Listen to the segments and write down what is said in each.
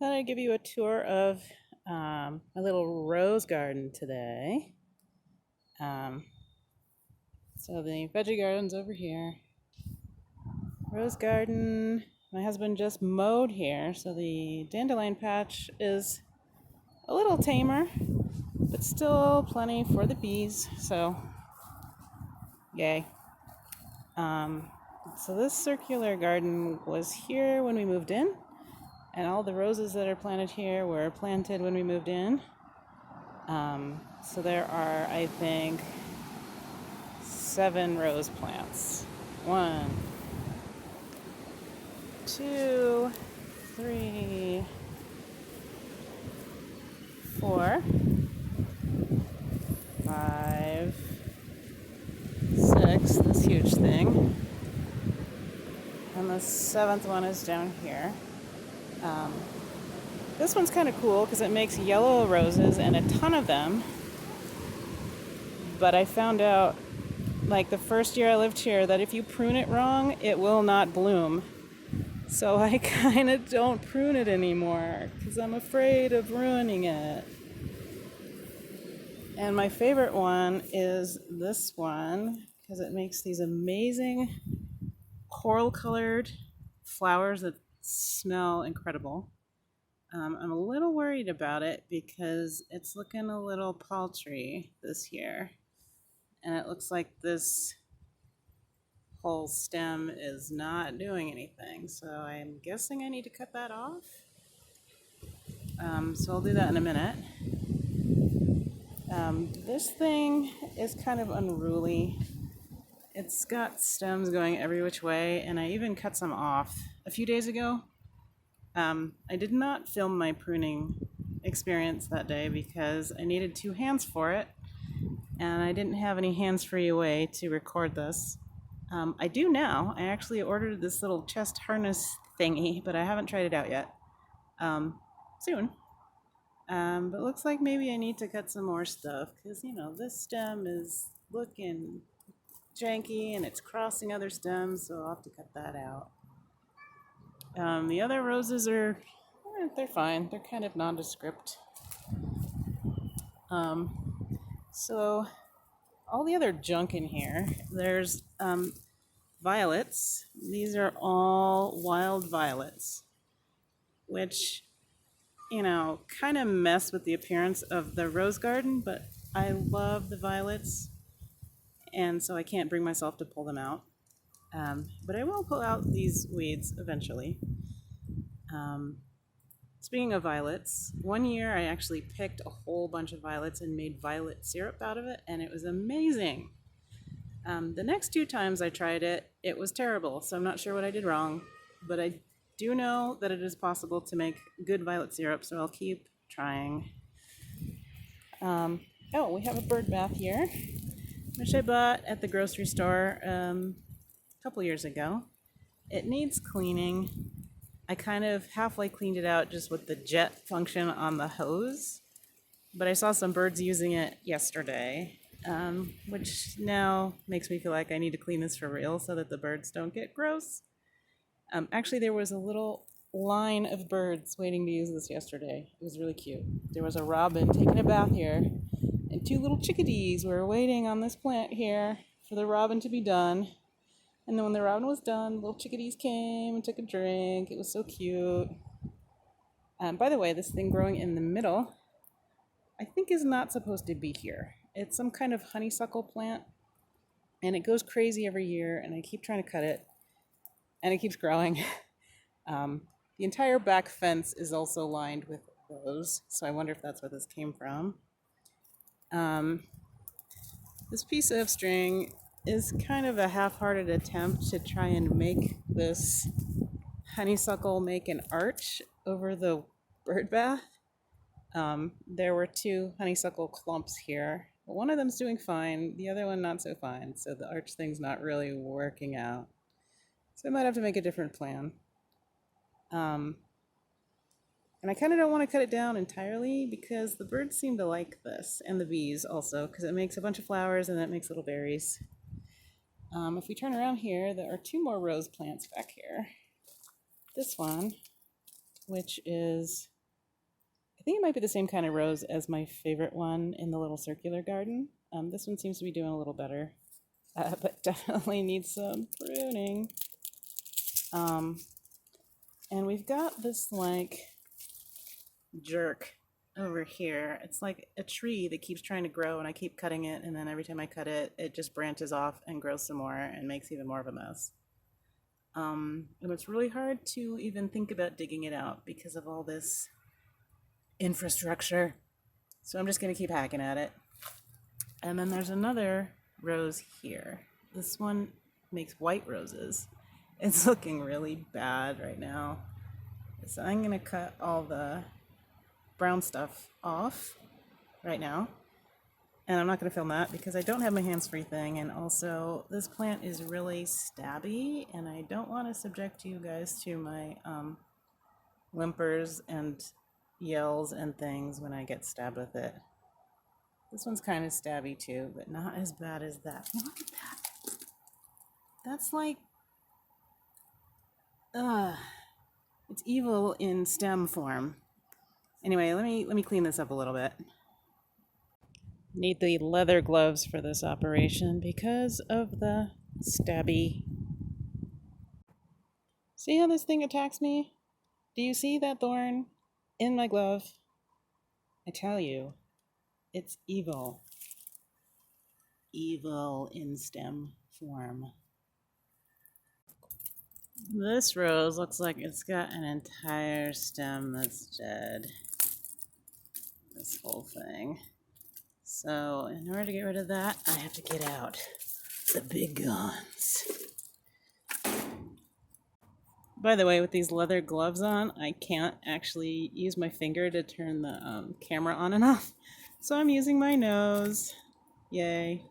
Thought I'd give you a tour of my little rose garden today. Um, so the veggie garden's over here. Rose garden. My husband just mowed here, so the dandelion patch is a little tamer, but still plenty for the bees. So, yay. Um, so this circular garden was here when we moved in, and all the roses that are planted here were planted when we moved in. So there are, I think, 7 rose plants. 1, 2, 3, 4, 5, 6, this huge thing. And the 7th one is down here. Um, this one's kind of cool because it makes yellow roses and a ton of them. But I found out, like the first year I lived here, that if you prune it wrong, it will not bloom. So I kind of don't prune it anymore because I'm afraid of ruining it. And my favorite one is this one because it makes these amazing coral colored flowers that smell incredible. I'm a little worried about it because it's looking a little paltry this year. And it looks like this whole stem is not doing anything. So I'm guessing I need to cut that off. So I'll do that in a minute. This thing is kind of unruly. It's got stems going every which way, and I even cut some off a few days ago. I did not film my pruning experience that day because I needed 2 hands for it, and I didn't have any hands-free way to record this. I do now. I actually ordered this little chest harness thingy, but I haven't tried it out yet. Soon. But it looks like maybe I need to cut some more stuff because, this stem is looking janky and it's crossing other stems, so I'll have to cut that out. The other roses they're fine. They're kind of nondescript. So all the other junk in here, there's violets. These are all wild violets, which kind of mess with the appearance of the rose garden, but I love the violets, and so I can't bring myself to pull them out. But I will pull out these weeds eventually. Speaking of violets, one year I actually picked a whole bunch of violets and made violet syrup out of it, and it was amazing. The next 2 times I tried it, it was terrible, so I'm not sure what I did wrong, but I do know that it is possible to make good violet syrup, so I'll keep trying. We have a bird bath here, which I bought at the grocery store a couple years ago. It needs cleaning. I kind of halfway cleaned it out just with the jet function on the hose, but I saw some birds using it yesterday, which now makes me feel like I need to clean this for real so that the birds don't get gross. Actually, there was a little line of birds waiting to use this yesterday. It was really cute. There was a robin taking a bath here, and 2 little chickadees were waiting on this plant here for the robin to be done. And then when the robin was done, little chickadees came and took a drink. It was so cute. By the way, this thing growing in the middle, I think is not supposed to be here. It's some kind of honeysuckle plant, and it goes crazy every year, and I keep trying to cut it, and it keeps growing. The entire back fence is also lined with those, so I wonder if that's where this came from. This piece of string is kind of a half-hearted attempt to try and make this honeysuckle make an arch over the bird bath. There were 2 honeysuckle clumps here. One of them's doing fine, the other one not so fine, so the arch thing's not really working out. So I might have to make a different plan. And I kind of don't want to cut it down entirely because the birds seem to like this, and the bees also, because it makes a bunch of flowers and then it makes little berries. If we turn around here, there are 2 more rose plants back here. This one which is, I think it might be the same kind of rose as my favorite one in the little circular garden. This one seems to be doing a little better, but definitely needs some pruning. And we've got this like jerk over here. It's like a tree that keeps trying to grow, and I keep cutting it, and then every time I cut it, it just branches off and grows some more and makes even more of a mess. And it's really hard to even think about digging it out because of all this infrastructure. So I'm just going to keep hacking at it. And then there's another rose here. This one makes white roses. It's looking really bad right now. So I'm going to cut all the brown stuff off right now. And I'm not going to film that because I don't have my hands-free thing. And also, this plant is really stabby, and I don't want to subject you guys to my whimpers and yells and things when I get stabbed with it. This one's kind of stabby too, but not as bad as that. Look at that. That's like, it's evil in stem form. Anyway, let me clean this up a little bit. Need the leather gloves for this operation because of the stabby. See how this thing attacks me? Do you see that thorn in my glove? I tell you, it's evil. Evil in stem form. This rose looks like it's got an entire stem that's dead. This whole thing. So in order to get rid of that, I have to get out the big guns. By the way, with these leather gloves on, I can't actually use my finger to turn the camera on and off. So I'm using my nose. Yay.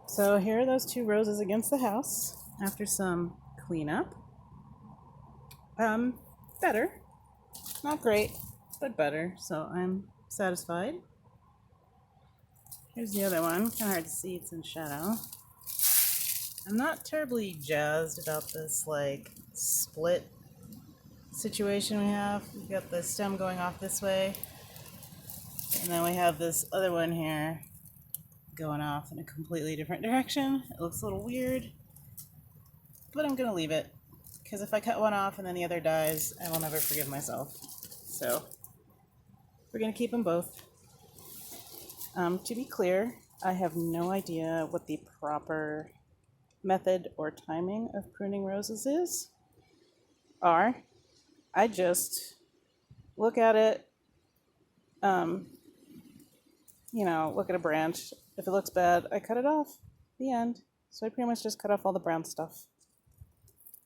So here are those two roses against the house after some cleanup. Better. Not great, but better. So I'm satisfied. Here's the other one. Kind of hard to see, it's in shadow. I'm not terribly jazzed about this like split situation we have. We've got the stem going off this way, and then we have this other one here going off in a completely different direction. It looks a little weird, but I'm gonna leave it because if I cut one off and then the other dies, I will never forgive myself. So we're gonna keep them both. To be clear, I have no idea what the proper method or timing of pruning roses is. I just look at it, look at a branch. If it looks bad, I cut it off. The end. So I pretty much just cut off all the brown stuff.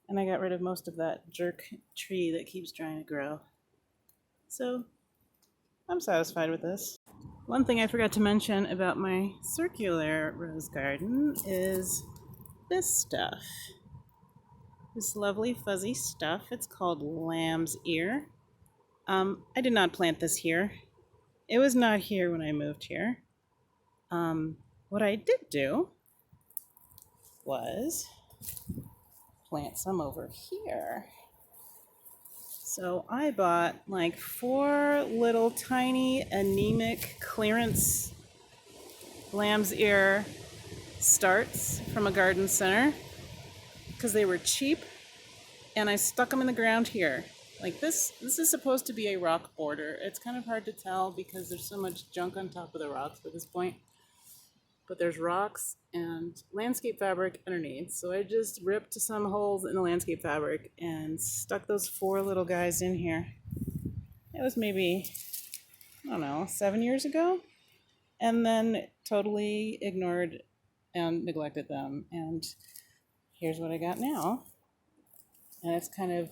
And I got rid of most of that jerk tree that keeps trying to grow. So I'm satisfied with this. One thing I forgot to mention about my circular rose garden is this stuff. This lovely fuzzy stuff. It's called lamb's ear. I did not plant this here. It was not here when I moved here. What I did do was plant some over here. So I bought like 4 little tiny anemic clearance lamb's ear starts from a garden center because they were cheap, and I stuck them in the ground here. Like this is supposed to be a rock border. It's kind of hard to tell because there's so much junk on top of the rocks at this point. But there's rocks and landscape fabric underneath. So I just ripped some holes in the landscape fabric and stuck those 4 little guys in here. It was maybe, I don't know, 7 years ago. And then totally ignored and neglected them. And here's what I got now. And it's kind of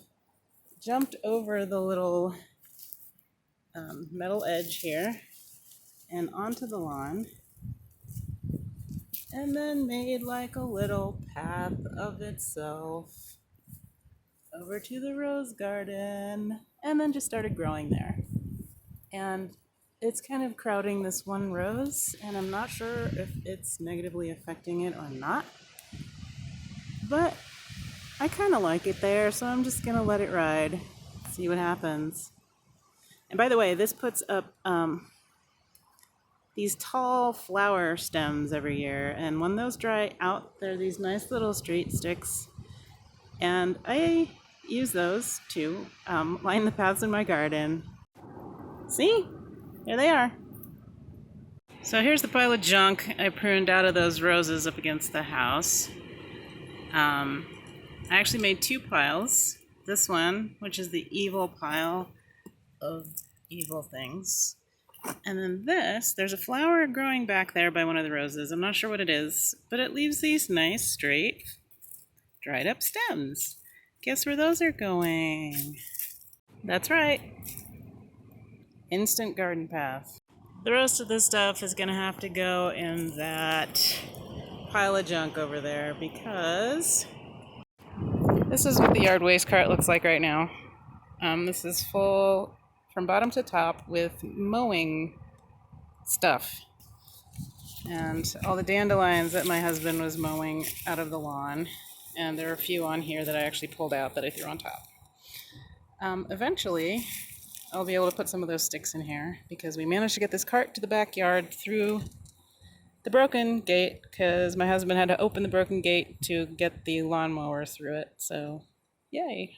jumped over the little metal edge here and onto the lawn. And then made like a little path of itself over to the rose garden, and then just started growing there. And it's kind of crowding this one rose, and I'm not sure if it's negatively affecting it or not. But I kind of like it there, so I'm just gonna let it ride. See what happens. And by the way, this puts up these tall flower stems every year. And when those dry out, they're these nice little straight sticks. And I use those to line the paths in my garden. See? There they are. So here's the pile of junk I pruned out of those roses up against the house. I actually made two piles. This one, which is the evil pile of evil things. And then this, there's a flower growing back there by one of the roses. I'm not sure what it is, but it leaves these nice, straight, dried up stems. Guess where those are going? That's right. Instant garden path. The rest of this stuff is going to have to go in that pile of junk over there because this is what the yard waste cart looks like right now. This is full from bottom to top with mowing stuff. And all the dandelions that my husband was mowing out of the lawn. And there are a few on here that I actually pulled out that I threw on top. Eventually, I'll be able to put some of those sticks in here because we managed to get this cart to the backyard through the broken gate because my husband had to open the broken gate to get the lawnmower through it. So, yay.